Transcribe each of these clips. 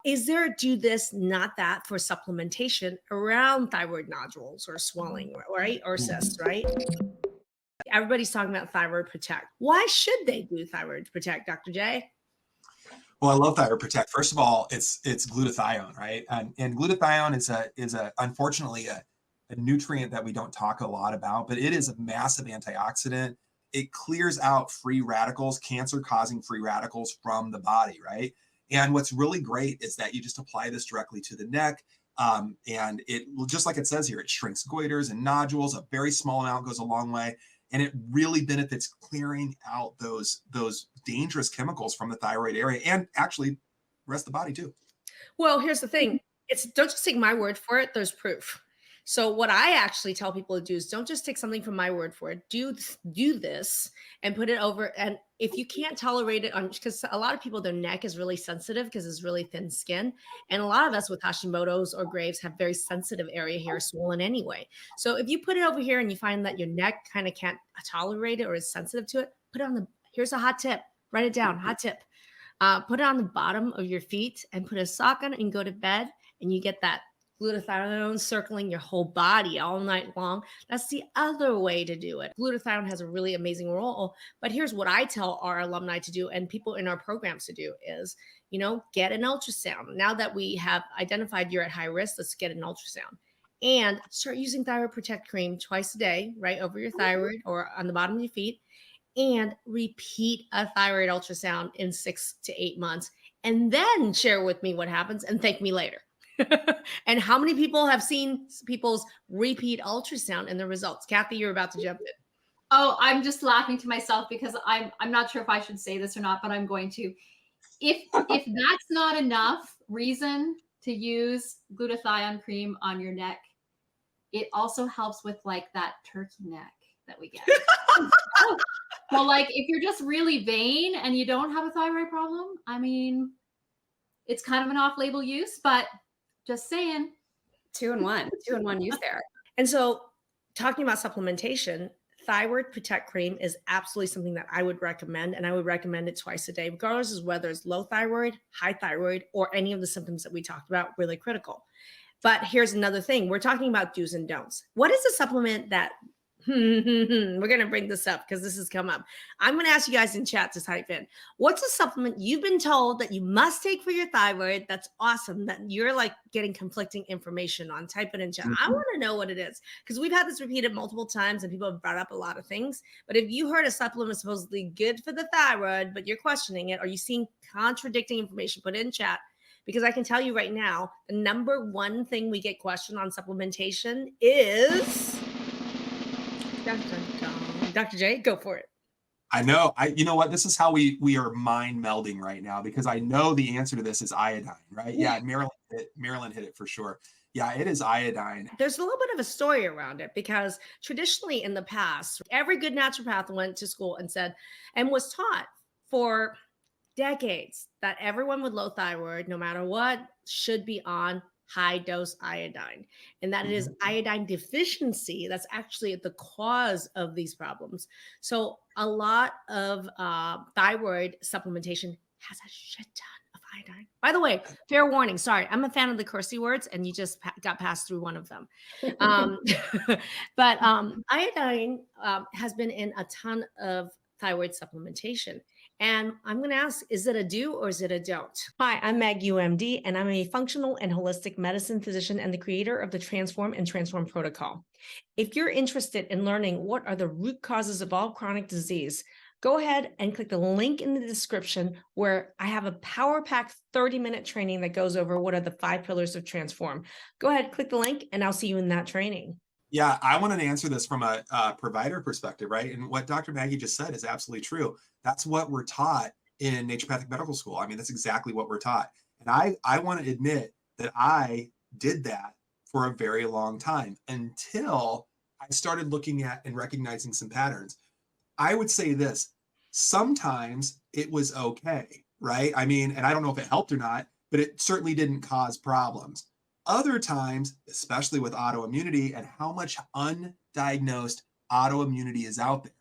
Is there do this, not that for supplementation around thyroid nodules or swelling, right? Or cysts, right? Everybody's talking about Thyroid Protect. Why should they do Thyroid Protect, Dr. J? Well, I love Thyroid Protect. First of all, it's glutathione, right? And glutathione is unfortunately a nutrient that we don't talk a lot about, but it is a massive antioxidant. It clears out free radicals, cancer-causing free radicals from the body, right? And what's really great is that you just apply this directly to the neck, and it, just like it says here, it shrinks goiters and nodules. A very small amount goes a long way, and it really benefits clearing out those dangerous chemicals from the thyroid area, and actually the rest of the body too. Well, here's the thing. It's don't just take my word for it. There's proof. So what I actually tell people to do is don't just take something from my word for it. Do this and put it over. And if you can't tolerate it, because a lot of people, their neck is really sensitive because it's really thin skin, and a lot of us with Hashimoto's or Graves have very sensitive area hair swollen anyway. So if you put it over here and you find that your neck kind of can't tolerate it or is sensitive to it, put it on the. Here's a hot tip. Write it down. Hot tip. Put it on the bottom of your feet and put a sock on it and go to bed, and you get that glutathione circling your whole body all night long. That's the other way to do it. Glutathione has a really amazing role, but here's what I tell our alumni to do and people in our programs to do is, get an ultrasound. Now that we have identified you're at high risk, let's get an ultrasound and start using Thyroid Protect Cream twice a day, right over your thyroid or on the bottom of your feet, and repeat a thyroid ultrasound in 6 to 8 months, and then share with me what happens and thank me later. And how many people have seen people's repeat ultrasound and the results? Kathy, you're about to jump in. Oh, I'm just laughing to myself because I'm not sure if I should say this or not, but I'm going to. If that's not enough reason to use glutathione cream on your neck, it also helps with like that turkey neck that we get. Well, like if you're just really vain and you don't have a thyroid problem, I mean, it's kind of an off-label use, but just saying. 2-in-1 use there. And so talking about supplementation, Thyroid Protect Cream is absolutely something that I would recommend, and I would recommend it twice a day, regardless of whether it's low thyroid, high thyroid, or any of the symptoms that we talked about, really critical. But here's another thing. We're talking about do's and don'ts. What is a supplement that we're going to bring this up because this has come up. I'm going to ask you guys in chat to type in. What's a supplement you've been told that you must take for your thyroid? That's awesome that you're like getting conflicting information on. Type it in chat. I want to know what it is because we've had this repeated multiple times and people have brought up a lot of things. But if you heard a supplement supposedly good for the thyroid, but you're questioning it, are you seeing contradicting information? Put it in chat. Because I can tell you right now, the number one thing we get questioned on supplementation is... Dr. J, go for it. I know. You know what? This is how we are mind melding right now because I know the answer to this is iodine, right? Yeah, Marilyn hit it for sure. Yeah, it is iodine. There's a little bit of a story around it because traditionally in the past, every good naturopath went to school and said, and was taught for decades that everyone with low thyroid, no matter what, should be on high dose iodine, and that it is iodine deficiency that's actually the cause of these problems. So a lot of thyroid supplementation has a shit ton of iodine. By the way, fair warning, sorry, I'm a fan of the cursey words and you just got passed through one of them. But iodine has been in a ton of thyroid supplementation. And I'm going to ask, is it a do or is it a don't? Hi, I'm Maggie Yu, MD, and I'm a functional and holistic medicine physician and the creator of the Transform and Transform protocol. If you're interested in learning what are the root causes of all chronic disease, go ahead and click the link in the description where I have a power pack 30-minute training that goes over what are the 5 pillars of Transform. Go ahead, click the link, and I'll see you in that training. Yeah, I wanted to answer this from a provider perspective, right? And what Dr. Maggie just said is absolutely true. That's what we're taught in naturopathic medical school. I mean, that's exactly what we're taught. And I want to admit that I did that for a very long time until I started looking at and recognizing some patterns. I would say this, sometimes it was okay, right? I mean, and I don't know if it helped or not, but it certainly didn't cause problems. Other times, especially with autoimmunity and how much undiagnosed autoimmunity is out there,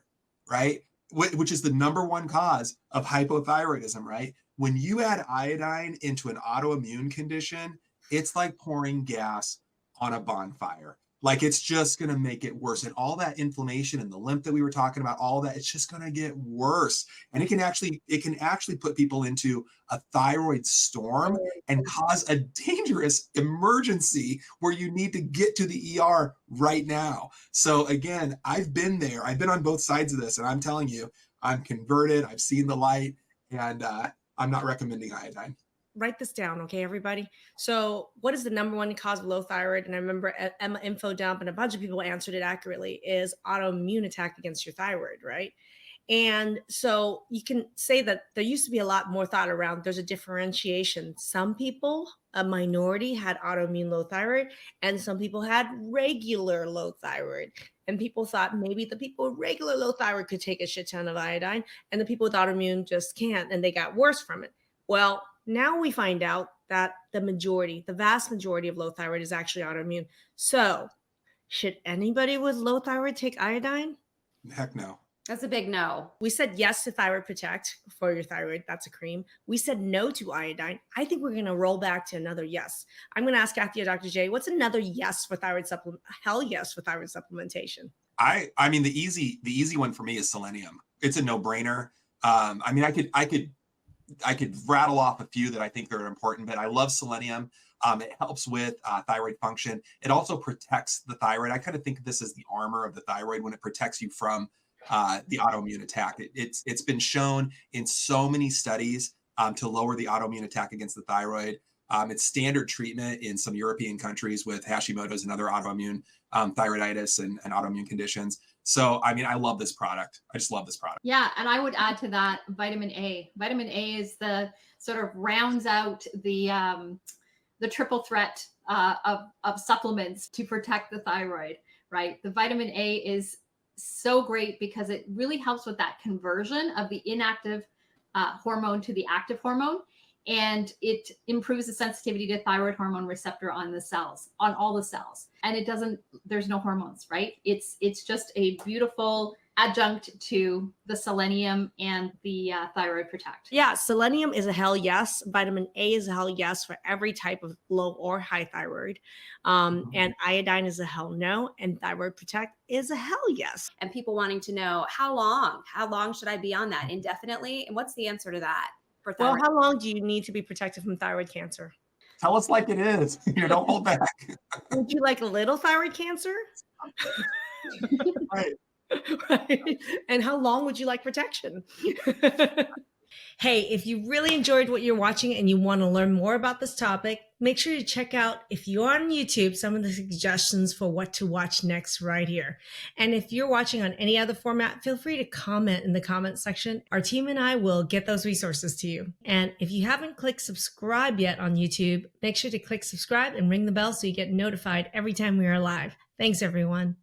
right? Which is the number one cause of hypothyroidism, right? when you add iodine into an autoimmune condition, it's like pouring gas on a bonfire. Like it's just going to make it worse. And all that inflammation and the lymph that we were talking about, all that, it's just going to get worse. And it can actually put people into a thyroid storm and cause a dangerous emergency where you need to get to the ER right now. So again, I've been there. I've been on both sides of this, and I'm telling you, I'm converted. I've seen the light, and I'm not recommending iodine. Write this down, okay, everybody? So what is the number one cause of low thyroid? And I remember Emma Info Dump and a bunch of people answered it accurately, is autoimmune attack against your thyroid, right? And so you can say that there used to be a lot more thought around, there's a differentiation. Some people, a minority, had autoimmune low thyroid, and some people had regular low thyroid. And people thought maybe the people with regular low thyroid could take a shit ton of iodine, and the people with autoimmune just can't, and they got worse from it. Well, now we find out that the vast majority of low thyroid is actually autoimmune. So should anybody with low thyroid take iodine? Heck no. That's a big no. We said yes to Thyroid Protect for your thyroid. That's a cream. We said no to iodine. I think we're going to roll back to another yes. I'm going to ask Kathy or Dr. J, what's another yes for thyroid supplement? Hell yes for thyroid supplementation. I mean, the easy one for me is selenium. It's a no-brainer. I mean, I could rattle off a few that I think are important, but I love selenium. It helps with thyroid function. It also protects the thyroid. I kind of think of this as the armor of the thyroid when it protects you from the autoimmune attack. It's been shown in so many studies to lower the autoimmune attack against the thyroid. It's standard treatment in some European countries with Hashimoto's and other autoimmune thyroiditis and autoimmune conditions. So, I mean, I love this product. I just love this product. Yeah. And I would add to that vitamin A. Vitamin A is the sort of rounds out the triple threat of supplements to protect the thyroid, right? The vitamin A is so great because it really helps with that conversion of the inactive hormone to the active hormone. And it improves the sensitivity to thyroid hormone receptor on the cells, on all the cells. And there's no hormones, right? It's just a beautiful adjunct to the selenium and the Thyroid Protect. Yeah, selenium is a hell yes. Vitamin A is a hell yes for every type of low or high thyroid. And iodine is a hell no. And Thyroid Protect is a hell yes. And people wanting to know how long should I be on that indefinitely? And what's the answer to that? Well, how long do you need to be protected from thyroid cancer? Tell us like it is. Don't hold back. Would you like a little thyroid cancer? Right. Right. And how long would you like protection? Hey, if you really enjoyed what you're watching and you want to learn more about this topic, make sure you check out, if you're on YouTube, some of the suggestions for what to watch next right here. And if you're watching on any other format, feel free to comment in the comment section. Our team and I will get those resources to you. And if you haven't clicked subscribe yet on YouTube, make sure to click subscribe and ring the bell so you get notified every time we are live. Thanks, everyone.